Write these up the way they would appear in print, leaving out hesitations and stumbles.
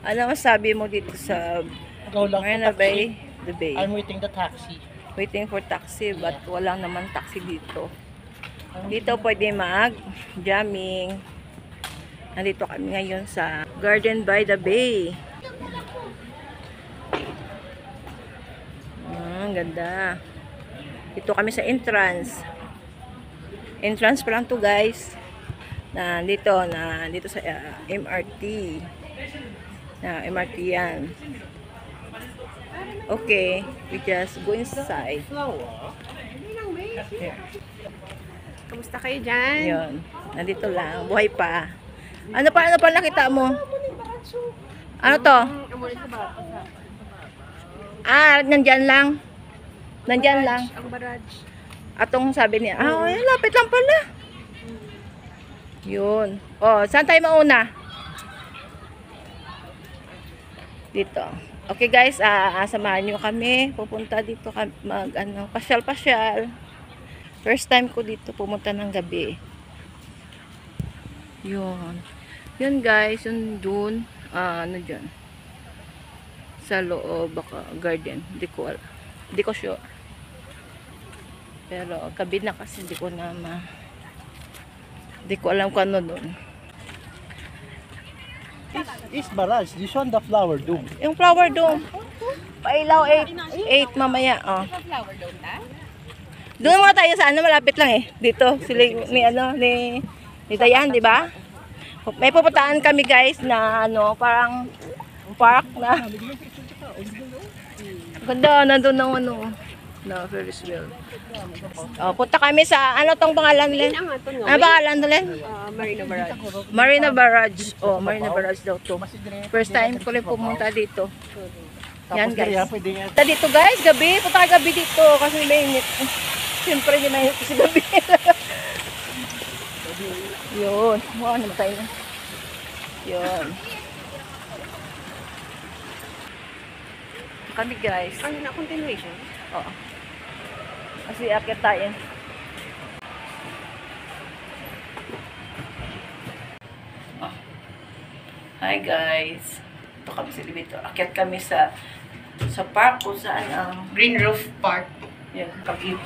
Ano masabi mo dito sa Go lang Marina po Bay? taxi. The Bay. I'm waiting the taxi. Waiting for taxi, but wala naman taxi dito. Dito pwede mag-jamming. Nandito kami ngayon sa Garden by the Bay. Ang ganda. Dito kami sa entrance. Entrance pa lang to guys. Dito sa MRT. MRT yan. Okay, we just go inside. Here. Kamusta kayo dyan? Yun. Nandito lang. Buhay pa. Ano pa nakita mo? Ano to? Nandyan lang. Nandyan lang. Ang barrage. Atong sabi niya, lapit lang pala. Yun. Oh, saan tayo mauna? Dito. Okay guys, samahan niyo kami. Pupunta dito pasyal-pasyal. First time ko dito pumunta ng gabi. Yun. Yun guys, yun dun. Ano dyan? Sa loob, baka garden. Hindi ko sure. Pero gabi na kasi hindi ko alam kung ano dun. This barrage, this one the flower dome. Yung flower dome. Pailaw 8 mamaya. Oh. Doon mga tayo sa malapit lang eh. Dito sila ni Dayan, di ba? May pupuntahan kami guys na parang park na. Ganda nandoon ng na Ferris wheel. Oh, punta kami sa tong pangalan nila? Ano pangalan nila? Marina Barrage. Marina Barrage. Oh, Marina Barrage daw to. First time ko rin pumunta dito. Yan guys. Punta dito guys, gabi. Punta gabi dito kasi mainit. Siyempre hindi mainit kasi gabi. Yun. Wow, namatay na. Yun. Kami guys. Ano na, continuation? Oo. Kasi akit tayo. Hi guys. Ito kami sa Libito. Akit kami sa park kung saan Green Roof Park. yan, kagib.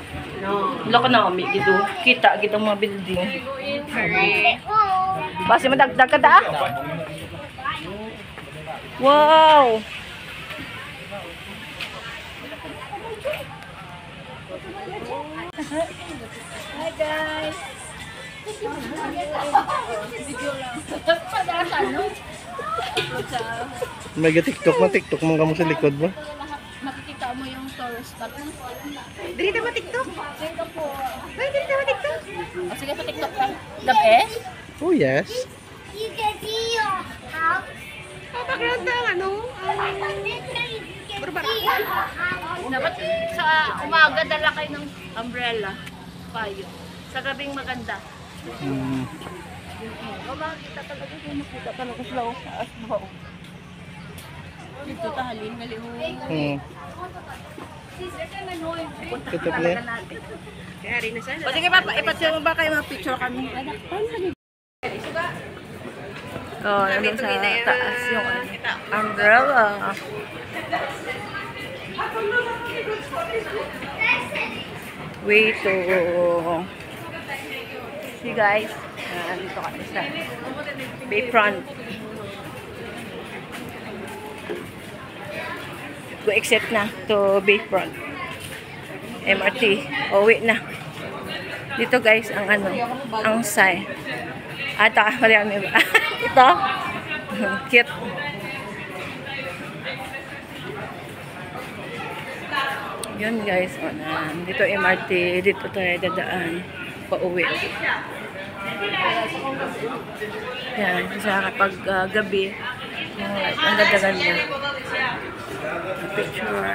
No. Loko na kami gido. Kita ang mga building. Sorry. Basta madagdag ka da. Wow. Hi guys. May TikTok mo kamo sa likod ba? Makikita mo yung tourist spot. Dili na ma-TikTok? Ay, dili na ma-TikTok? O sige pa TikTok ka. Gabi? Oh yes. You can see your house. Background na ano? Dapat sa umaga dala kayo ng umbrella. Payo. Sa gabing maganda. Makikita talaga kung makita talaga sila sa asbaw. Dito tahalin, galiw. Ito pala. Kaya rin na sana. O sige pa, ipatyo mo ba kayo mga picture kami? Oh, nandun sa taas yung umbrella. Way to see guys. Dito kami sa Bayfront. Go exit na to Bayfront. MRT. Uwi na. Dito guys ang ang sign. Marami ba? Ito. Cute. Yun guys, dito MRT, dito tayo dadaan pauwi. Yan, sa kapag gabi, ang ganda-ganda. Picture,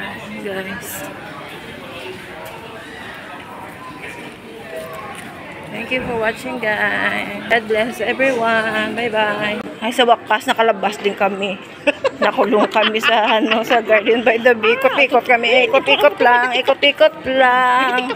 guys. Thank you for watching guys. God bless everyone. Bye-bye. Ay, sa wakas nakalabas din kami. Nakulong kami sa sa Garden by the Bay. Ikot-ikot kami. Ikot-ikot lang.